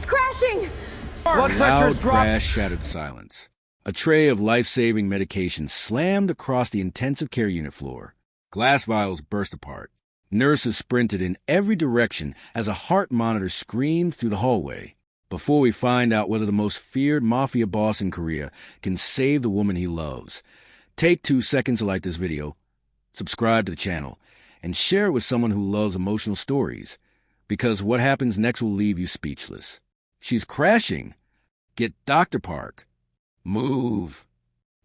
crashing! Blood A pressure's loud dropped. crash shattered silence. A tray of life-saving medication slammed across the intensive care unit floor. Glass vials burst apart. Nurses sprinted in every direction as a heart monitor screamed through the hallway. Before we find out whether the most feared mafia boss in Korea can save the woman he loves, take 2 seconds to like this video, subscribe to the channel, and share it with someone who loves emotional stories, because what happens next will leave you speechless. She's crashing. Get Dr. Park. Move.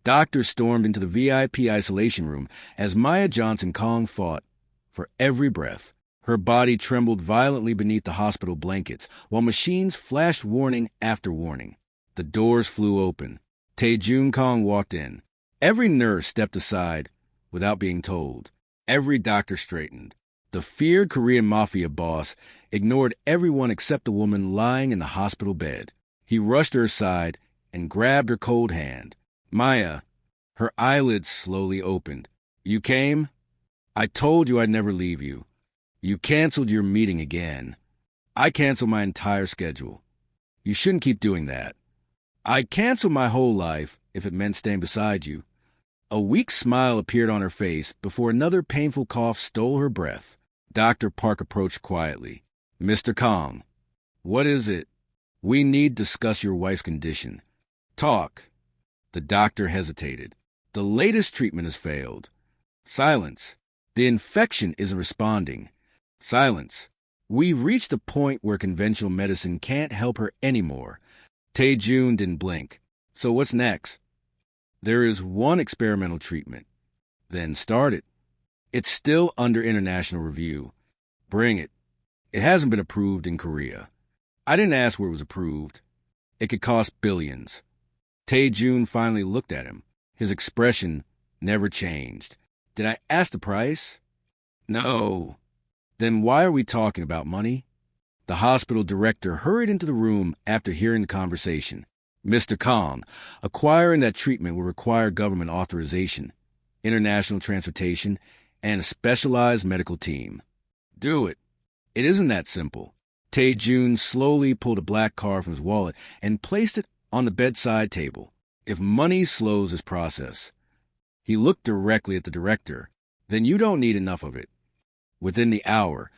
Doctors stormed into the VIP isolation room as Maya Johnson Kong fought for every breath. Her body trembled violently beneath the hospital blankets, while machines flashed warning after warning. The doors flew open. Tae-jun Kong walked in. Every nurse stepped aside without being told. Every doctor straightened. The feared Korean mafia boss ignored everyone except the woman lying in the hospital bed. He rushed her aside and grabbed her cold hand. Maya, her eyelids slowly opened. You came? I told you I'd never leave you. You canceled your meeting again. I canceled my entire schedule. You shouldn't keep doing that. I canceled my whole life if it meant staying beside you. A weak smile appeared on her face before another painful cough stole her breath. Dr. Park approached quietly. Mr. Kong, what is it? We need to discuss your wife's condition. Talk. The doctor hesitated. The latest treatment has failed. Silence. The infection isn't responding. Silence. We've reached a point where conventional medicine can't help her anymore. Tae-jun didn't blink. So what's next? There is one experimental treatment. Then start it. It's still under international review. Bring it. It hasn't been approved in Korea. I didn't ask where it was approved. It could cost billions. Tae-jun finally looked at him. His expression never changed. Did I ask the price? No. Then why are we talking about money? The hospital director hurried into the room after hearing the conversation. Mr. Kong, acquiring that treatment will require government authorization, international transportation, and a specialized medical team. Do it. It isn't that simple. Tae-jun slowly pulled a black card from his wallet and placed it on the bedside table. If money slows this process. He looked directly at the director. Then you don't need enough of it. Within the hour,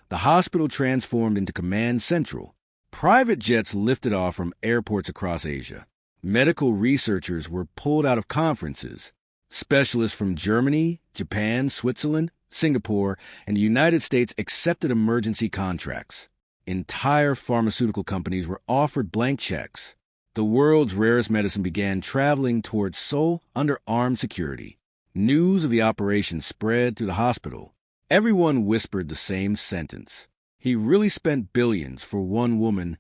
the hospital transformed into Command Central. Private jets lifted off from airports across Asia. Medical researchers were pulled out of conferences. Specialists from Germany, Japan, Switzerland, Singapore, and the United States accepted emergency contracts. Entire pharmaceutical companies were offered blank checks. The world's rarest medicine began traveling towards Seoul under armed security. News of the operation spread through the hospital. Everyone whispered the same sentence. He really spent billions for one woman.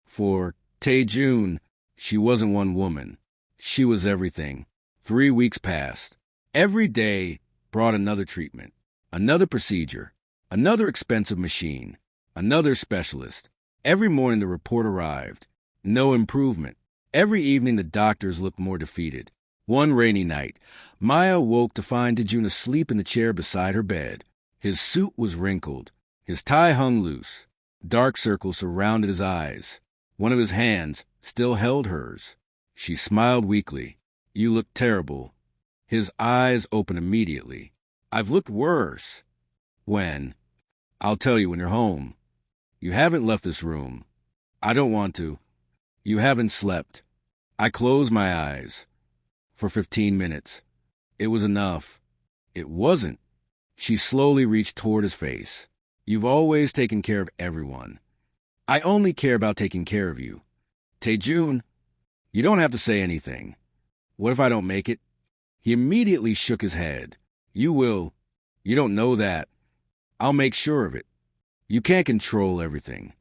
For Tae-jun, she wasn't one woman. She was everything. 3 weeks passed. Every day brought another treatment, another procedure, another expensive machine, another specialist. Every morning the report arrived. No improvement. Every evening the doctors looked more defeated. One rainy night, Maya woke to find Tae-jun asleep in the chair beside her bed. His suit was wrinkled. His tie hung loose. Dark circles surrounded his eyes. One of his hands still held hers. She smiled weakly. You look terrible. His eyes opened immediately. I've looked worse. When? I'll tell you when you're home. You haven't left this room. I don't want to. You haven't slept. I closed my eyes. For 15 minutes. It was enough. It wasn't. She slowly reached toward his face. You've always taken care of everyone. I only care about taking care of you. Tae-jun, you don't have to say anything. What if I don't make it? He immediately shook his head. You will. You don't know that. I'll make sure of it. You can't control everything.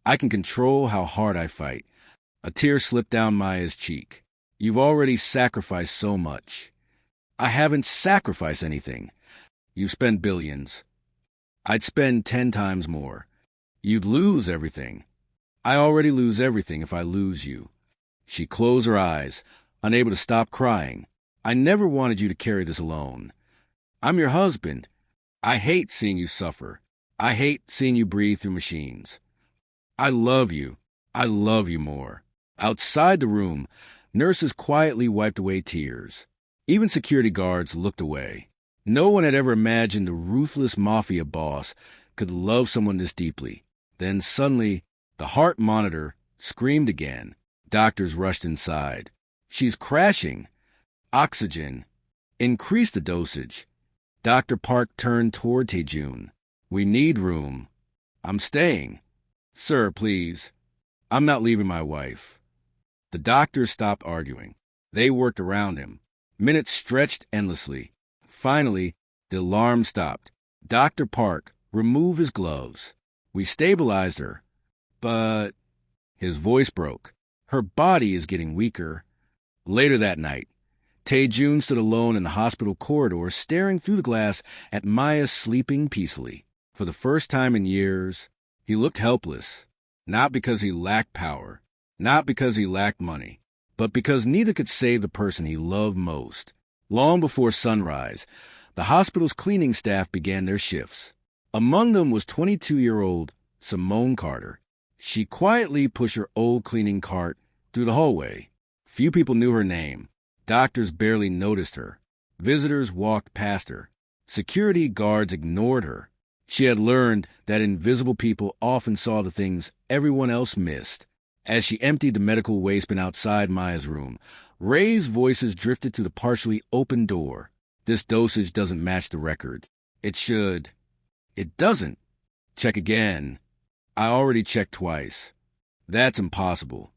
I can control how hard I fight. A tear slipped down Maya's cheek. You've already sacrificed so much. I haven't sacrificed anything. You spent billions. I'd spend 10 times more. You'd lose everything. I already lose everything if I lose you. She closed her eyes, unable to stop crying. I never wanted you to carry this alone. I'm your husband. I hate seeing you suffer. I hate seeing you breathe through machines. I love you. I love you more. Outside the room, nurses quietly wiped away tears. Even security guards looked away. No one had ever imagined the ruthless Mafia boss could love someone this deeply. Then suddenly, the heart monitor screamed again. Doctors rushed inside. She's crashing. Oxygen. Increase the dosage. Dr. Park turned toward Tae-jun. We need room. I'm staying. Sir, please. I'm not leaving my wife. The doctors stopped arguing. They worked around him. Minutes stretched endlessly. Finally, the alarm stopped. Dr. Park removed his gloves. We stabilized her. But his voice broke. Her body is getting weaker. Later that night, Tae-jun stood alone in the hospital corridor, staring through the glass at Maya sleeping peacefully. For the first time in years, he looked helpless, not because he lacked power, not because he lacked money, but because neither could save the person he loved most. Long before sunrise, the hospital's cleaning staff began their shifts. Among them was 22-year-old Simone Carter. She quietly pushed her old cleaning cart through the hallway. Few people knew her name. Doctors barely noticed her. Visitors walked past her. Security guards ignored her. She had learned that invisible people often saw the things everyone else missed. As she emptied the medical waste bin outside Maya's room, raised voices drifted to the partially open door. This dosage doesn't match the record. It should. It doesn't. Check again. I already checked twice. That's impossible.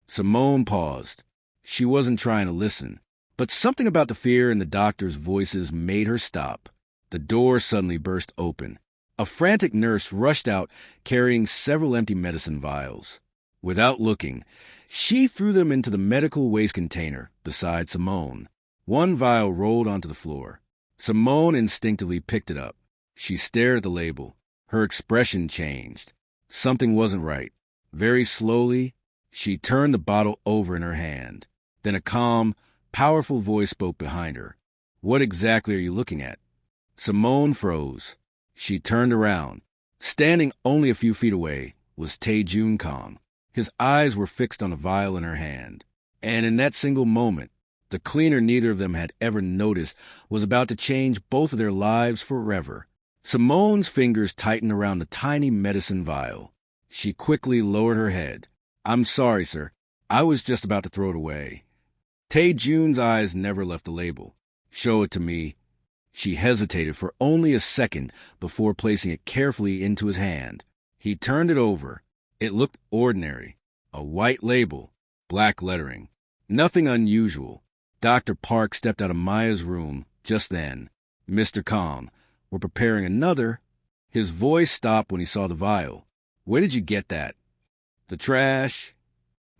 Simone paused. She wasn't trying to listen, but something about the fear in the doctor's voices made her stop. The door suddenly burst open. A frantic nurse rushed out, carrying several empty medicine vials. Without looking, she threw them into the medical waste container beside Simone. One vial rolled onto the floor. Simone instinctively picked it up. She stared at the label. Her expression changed. Something wasn't right. Very slowly, she turned the bottle over in her hand. Then a calm, powerful voice spoke behind her. What exactly are you looking at? Simone froze. She turned around. Standing only a few feet away was Tae-jun Kong. His eyes were fixed on the vial in her hand. And in that single moment, the cleaner neither of them had ever noticed was about to change both of their lives forever. Simone's fingers tightened around the tiny medicine vial. She quickly lowered her head. I'm sorry, sir. I was just about to throw it away. Tae-jun's eyes never left the label. Show it to me. She hesitated for only a second before placing it carefully into his hand. He turned it over. It looked ordinary. A white label, black lettering. Nothing unusual. Dr. Park stepped out of Maya's room just then. Mr. Kong, we're preparing another. His voice stopped when he saw the vial. Where did you get that? The trash.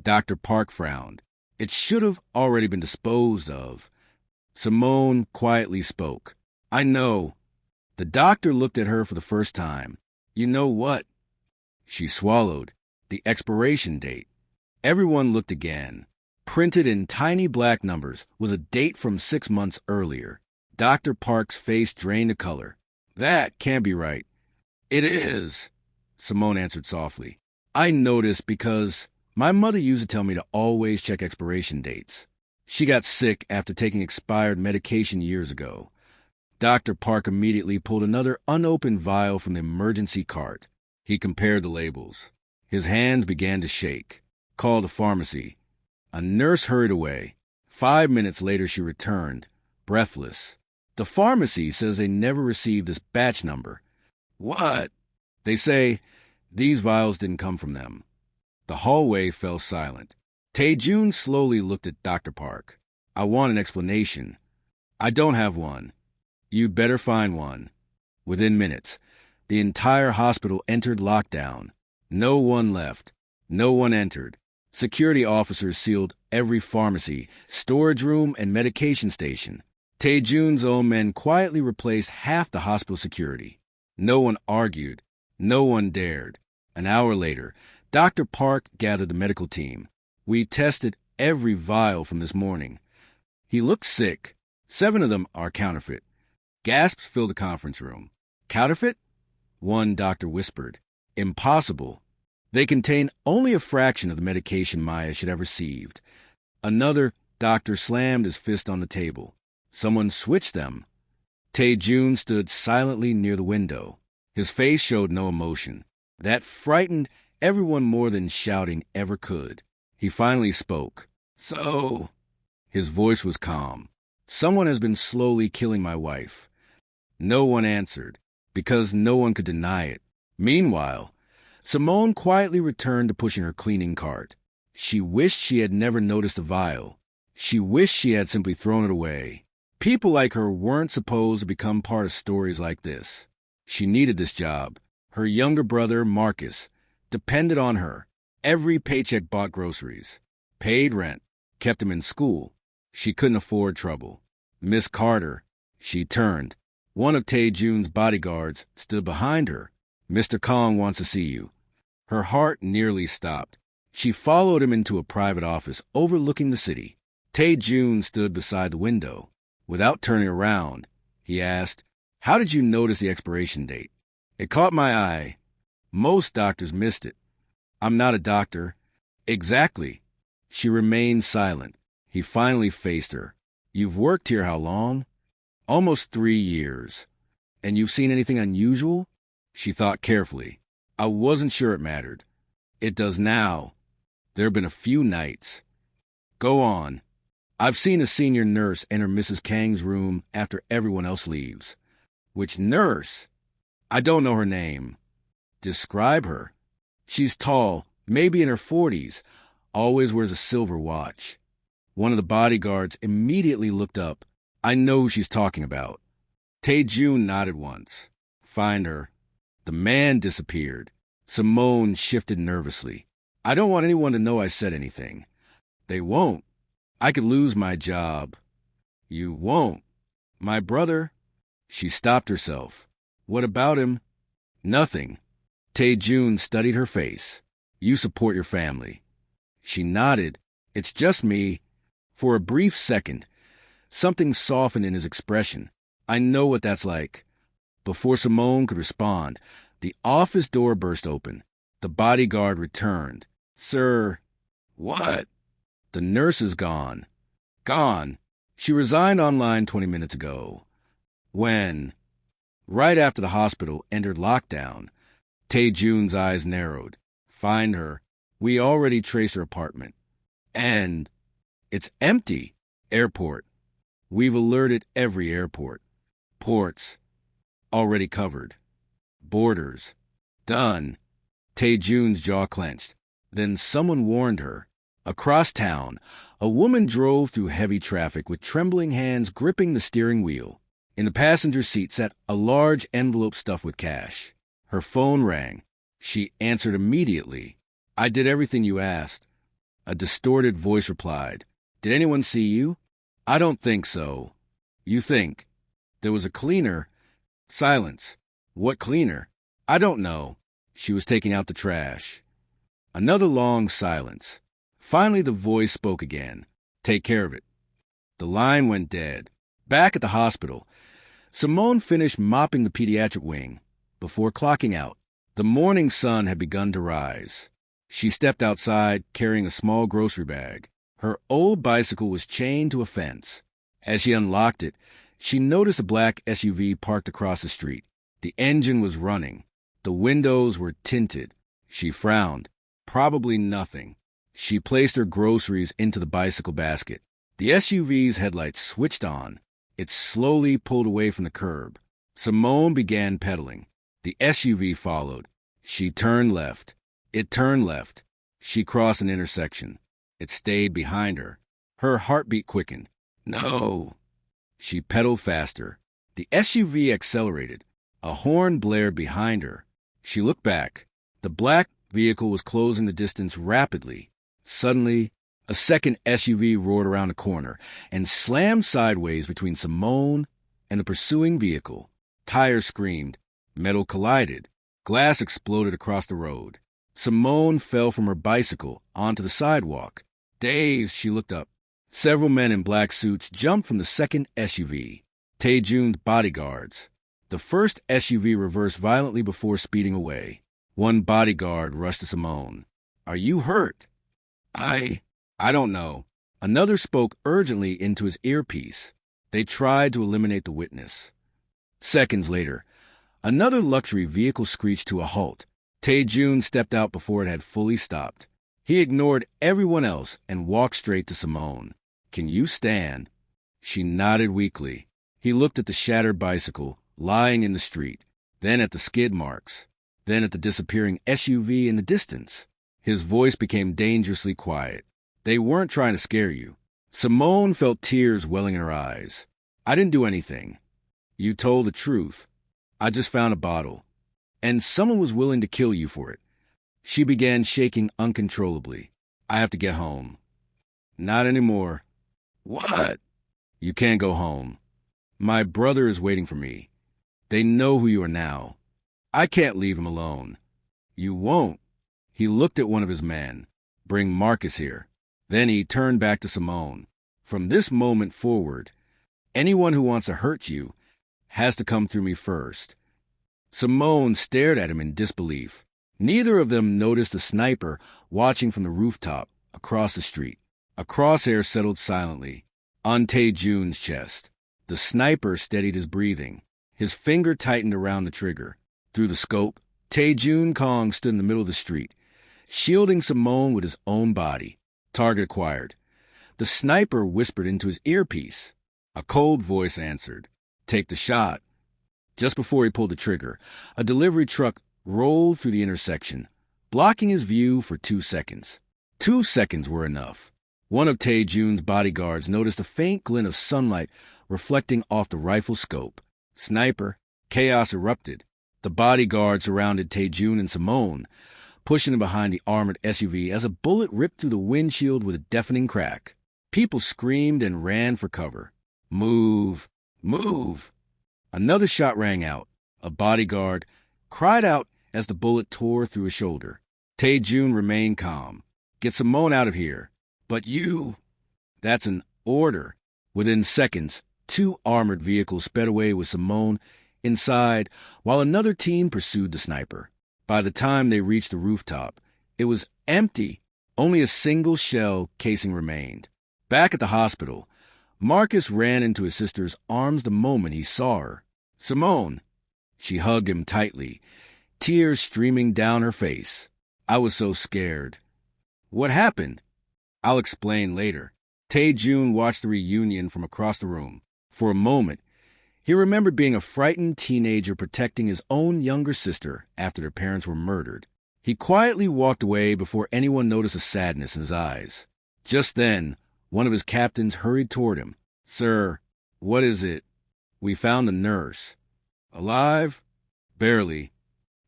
Dr. Park frowned. It should have already been disposed of. Simone quietly spoke. I know. The doctor looked at her for the first time. You know what? She swallowed. The expiration date. Everyone looked again. Printed in tiny black numbers was a date from 6 months earlier. Dr. Park's face drained of color. That can't be right. It is, Simone answered softly. I noticed because my mother used to tell me to always check expiration dates. She got sick after taking expired medication years ago. Dr. Park immediately pulled another unopened vial from the emergency cart. He compared the labels. His hands began to shake. Called the pharmacy. A nurse hurried away. 5 minutes later she returned, breathless. The pharmacy says they never received this batch number. What? They say these vials didn't come from them. The hallway fell silent. Tae-jun slowly looked at Dr. Park. I want an explanation. I don't have one. You'd better find one. Within minutes, the entire hospital entered lockdown. No one left. No one entered. Security officers sealed every pharmacy, storage room, and medication station. Tae-jun's own men quietly replaced half the hospital security. No one argued. No one dared. An hour later, Dr. Park gathered the medical team. We tested every vial from this morning. He looked sick. 7 of them are counterfeit. Gasps filled the conference room. Counterfeit? One doctor whispered. Impossible. They contain only a fraction of the medication Maya should have received. Another doctor slammed his fist on the table. Someone switched them. Tae-jun stood silently near the window. His face showed no emotion. That frightened everyone more than shouting ever could. He finally spoke. "So," his voice was calm, "someone has been slowly killing my wife." No one answered, because no one could deny it. Meanwhile, Simone quietly returned to pushing her cleaning cart. She wished she had never noticed the vial. She wished she had simply thrown it away. People like her weren't supposed to become part of stories like this. She needed this job. Her younger brother, Marcus, depended on her. Every paycheck bought groceries, paid rent, kept him in school. She couldn't afford trouble. Miss Carter, she turned. One of Tae-jun's bodyguards stood behind her. "Mr. Kong wants to see you." Her heart nearly stopped. She followed him into a private office overlooking the city. Tae-jun stood beside the window. Without turning around, he asked, "How did you notice the expiration date?" "It caught my eye. Most doctors missed it." "I'm not a doctor." "Exactly." She remained silent. He finally faced her. "You've worked here how long?" "Almost 3 years." "And you've seen anything unusual?" She thought carefully. "I wasn't sure it mattered." "It does now. There have been a few nights." "Go on." "I've seen a senior nurse enter Mrs. Kang's room after everyone else leaves." "Which nurse?" "I don't know her name." "Describe her." "She's tall, maybe in her 40s, always wears a silver watch." One of the bodyguards immediately looked up. "I know who she's talking about." Tae-jun nodded once. "Find her." The man disappeared. Simone shifted nervously. "I don't want anyone to know I said anything." "They won't." "I could lose my job." "You won't." "My brother." She stopped herself. "What about him?" "Nothing." Tae-jun studied her face. "You support your family." She nodded. "It's just me." For a brief second, something softened in his expression. "I know what that's like." Before Simone could respond, the office door burst open. The bodyguard returned. "Sir." "What?" "The nurse is gone." "Gone?" "She resigned online 20 minutes ago." "When?" "Right after the hospital entered lockdown." Tae-jun's eyes narrowed. "Find her. We already traced her apartment." "And?" "It's empty." "Airport." "We've alerted every airport." "Ports." "Already covered." "Borders." "Done." Tae-jun's jaw clenched. Then someone warned her. Across town, a woman drove through heavy traffic with trembling hands gripping the steering wheel. In the passenger seat sat a large envelope stuffed with cash. Her phone rang. She answered immediately. "I did everything you asked." A distorted voice replied. "Did anyone see you?" "I don't think so." "You think?" "There was a cleaner." Silence. "What cleaner?" "I don't know." "She was taking out the trash." Another long silence. Finally the voice spoke again. "Take care of it." The line went dead. Back at the hospital, Simone finished mopping the pediatric wing. Before clocking out, the morning sun had begun to rise. She stepped outside carrying a small grocery bag. Her old bicycle was chained to a fence. As she unlocked it, she noticed a black SUV parked across the street. The engine was running. The windows were tinted. She frowned. Probably nothing. She placed her groceries into the bicycle basket. The SUV's headlights switched on. It slowly pulled away from the curb. Simone began pedaling. The SUV followed. She turned left. It turned left. She crossed an intersection. It stayed behind her. Her heartbeat quickened. "No." She pedaled faster. The SUV accelerated. A horn blared behind her. She looked back. The black vehicle was closing the distance rapidly. Suddenly, a second SUV roared around the corner and slammed sideways between Simone and the pursuing vehicle. Tires screamed. Metal collided. Glass exploded across the road. Simone fell from her bicycle onto the sidewalk. Dazed, she looked up. Several men in black suits jumped from the second SUV. Tae-jun's bodyguards. The first SUV reversed violently before speeding away. One bodyguard rushed to Simone. Are you hurt? I don't know. Another spoke urgently into his earpiece. They tried to eliminate the witness. Seconds later, another luxury vehicle screeched to a halt. Tae-jun stepped out before it had fully stopped. He ignored everyone else and walked straight to Simone. Can you stand? She nodded weakly. He looked at the shattered bicycle lying in the street, then at the skid marks, then at the disappearing SUV in the distance. His voice became dangerously quiet. They weren't trying to scare you. Simone felt tears welling in her eyes. I didn't do anything. You told the truth. I just found a bottle. And someone was willing to kill you for it. She began shaking uncontrollably. I have to get home. Not anymore. What? You can't go home. My brother is waiting for me. They know who you are now. I can't leave him alone. You won't. He looked at one of his men. Bring Marcus here. Then he turned back to Simone. From this moment forward, anyone who wants to hurt you has to come through me first. Simone stared at him in disbelief. Neither of them noticed the sniper watching from the rooftop across the street. A crosshair settled silently on Tae-jun's chest. The sniper steadied his breathing. His finger tightened around the trigger. Through the scope, Tae-jun Kong stood in the middle of the street, shielding Simone with his own body. Target acquired. The sniper whispered into his earpiece. A cold voice answered, "Take the shot." Just before he pulled the trigger, a delivery truck rolled through the intersection, blocking his view for 2 seconds. 2 seconds were enough. One of Tae-jun's bodyguards noticed a faint glint of sunlight reflecting off the rifle scope. Sniper. Chaos erupted. The bodyguard surrounded Tae-jun and Simone, pushing them behind the armored SUV as a bullet ripped through the windshield with a deafening crack. People screamed and ran for cover. Move! Move! Another shot rang out. A bodyguard cried out as the bullet tore through his shoulder. Tae-jun remained calm. Get Simone out of here. But you... That's an order. Within seconds, 2 armored vehicles sped away with Simone inside, while another team pursued the sniper. By the time they reached the rooftop, it was empty. Only a single shell casing remained. Back at the hospital, Marcus ran into his sister's arms the moment he saw her. Simone. She hugged him tightly, tears streaming down her face. I was so scared. What happened? I'll explain later. Tae-jun watched the reunion from across the room. For a moment, he remembered being a frightened teenager protecting his own younger sister after their parents were murdered. He quietly walked away before anyone noticed a sadness in his eyes. Just then, one of his captains hurried toward him. Sir, what is it? We found the nurse. Alive? Barely.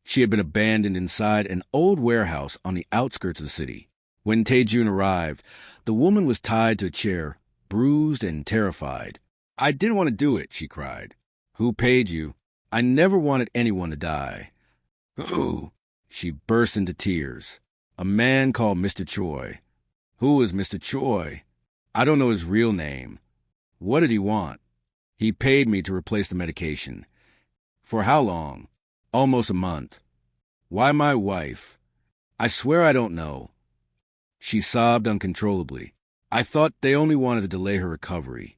She had been abandoned inside an old warehouse on the outskirts of the city. When Tae-jun arrived, the woman was tied to a chair, bruised and terrified. I didn't want to do it, she cried. Who paid you? I never wanted anyone to die. Who? She burst into tears. A man called Mr. Choi. Who is Mr. Choi? I don't know his real name. What did he want? He paid me to replace the medication. For how long? Almost a month. Why my wife? I swear I don't know. She sobbed uncontrollably. I thought they only wanted to delay her recovery.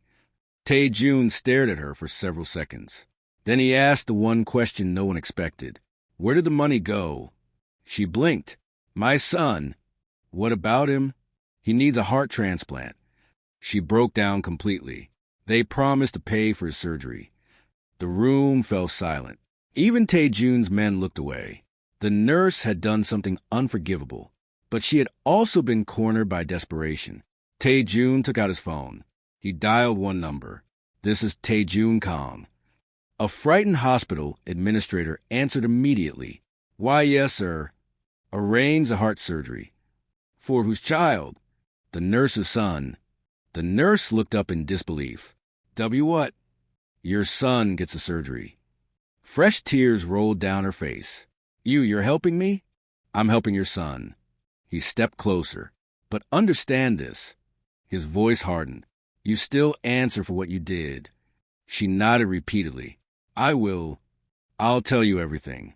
Tae-jun stared at her for several seconds. Then he asked the one question no one expected. Where did the money go? She blinked. My son. What about him? He needs a heart transplant. She broke down completely. They promised to pay for his surgery. The room fell silent. Even Tae-jun's men looked away. The nurse had done something unforgivable, but she had also been cornered by desperation. Tae-jun took out his phone. He dialed one number. This is Tae-jun Kong. A frightened hospital administrator answered immediately. Why, yes, sir. Arrange the heart surgery. For whose child? The nurse's son. The nurse looked up in disbelief. What? Your son gets a surgery. Fresh tears rolled down her face. You're helping me? I'm helping your son. He stepped closer. But understand this. His voice hardened. You still answer for what you did. She nodded repeatedly. I'll tell you everything.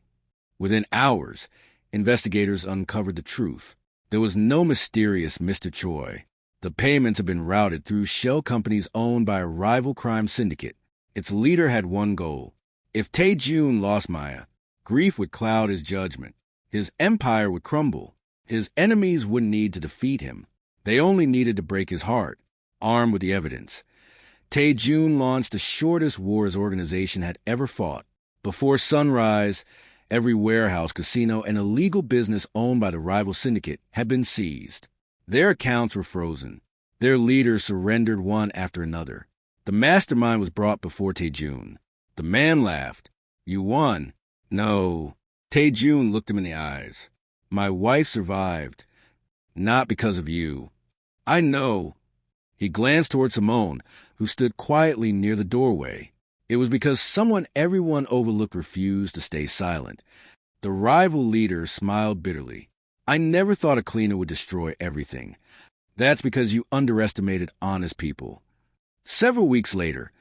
Within hours, investigators uncovered the truth. There was no mysterious Mr. Choi. The payments had been routed through shell companies owned by a rival crime syndicate. Its leader had one goal. If Tae-jun lost Maya, grief would cloud his judgment. His empire would crumble. His enemies wouldn't need to defeat him. They only needed to break his heart, armed with the evidence. Tae-jun launched the shortest war his organization had ever fought. Before sunrise, every warehouse, casino, and illegal business owned by the rival syndicate had been seized. Their accounts were frozen. Their leaders surrendered one after another. The mastermind was brought before Tae-jun. The man laughed. "You won." "No." Tae-jun looked him in the eyes. "My wife survived. Not because of you." "I know." He glanced toward Simone, who stood quietly near the doorway. It was because someone everyone overlooked refused to stay silent. The rival leader smiled bitterly. "I never thought a cleaner would destroy everything. That's because you underestimated honest people." Several weeks later,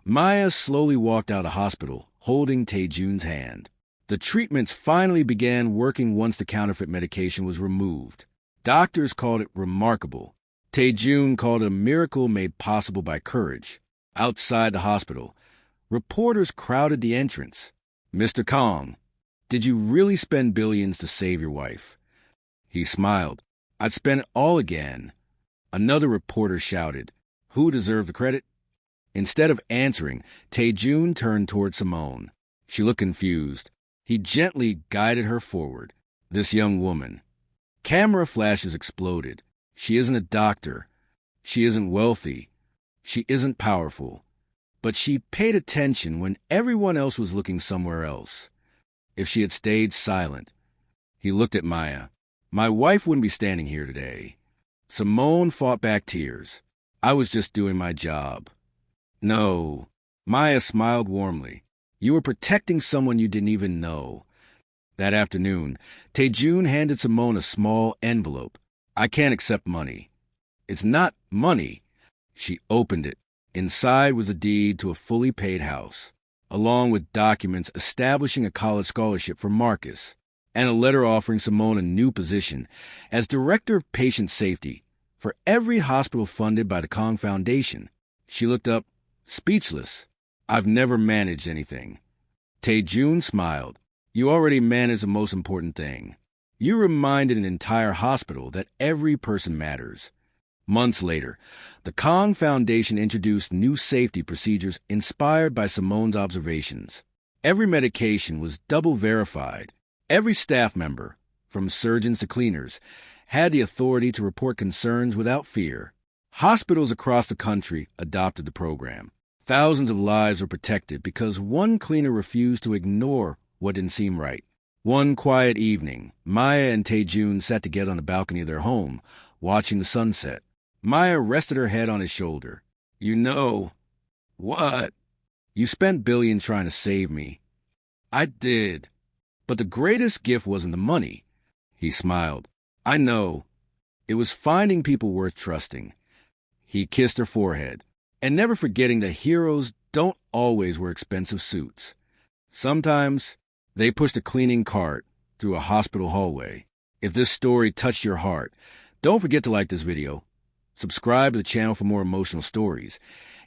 Maya slowly walked out of hospital, holding Tae-jun's hand. The treatments finally began working once the counterfeit medication was removed. Doctors called it remarkable. Tae-jun called it a miracle made possible by courage. Outside the hospital, reporters crowded the entrance. "Mr. Kong, did you really spend billions to save your wife?" He smiled. "I'd spend it all again." Another reporter shouted, "Who deserved the credit?" Instead of answering, Tae-jun turned toward Simone. She looked confused. He gently guided her forward. "This young woman." Camera flashes exploded. "She isn't a doctor. She isn't wealthy. She isn't powerful. But she paid attention when everyone else was looking somewhere else. If she had stayed silent." He looked at Maya. "My wife wouldn't be standing here today." Simone fought back tears. "I was just doing my job." "No." Maya smiled warmly. "You were protecting someone you didn't even know." That afternoon, Tae-jun handed Simone a small envelope. "I can't accept money." "It's not money." She opened it. Inside was a deed to a fully paid house, along with documents establishing a college scholarship for Marcus, and a letter offering Simone a new position as Director of Patient Safety for every hospital funded by the Kong Foundation. She looked up, speechless. "I've never managed anything." Tae-jun smiled. "You already managed the most important thing. You reminded an entire hospital that every person matters." Months later, the Kong Foundation introduced new safety procedures inspired by Simone's observations. Every medication was double verified. Every staff member, from surgeons to cleaners, had the authority to report concerns without fear. Hospitals across the country adopted the program. Thousands of lives were protected because one cleaner refused to ignore what didn't seem right. One quiet evening, Maya and Tae-jun sat together on the balcony of their home, watching the sunset. Maya rested her head on his shoulder. "You know." "What?" "You spent billions trying to save me." "I did. But the greatest gift wasn't the money." He smiled. "I know. It was finding people worth trusting." He kissed her forehead. "And never forgetting that heroes don't always wear expensive suits. Sometimes they push the cleaning cart through a hospital hallway." If this story touched your heart, don't forget to like this video, subscribe to the channel for more emotional stories,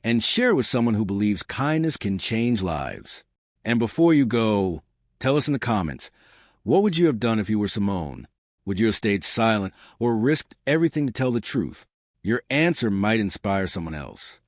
and share it with someone who believes kindness can change lives. And before you go, tell us in the comments, what would you have done if you were Simone? Would you have stayed silent or risked everything to tell the truth? Your answer might inspire someone else.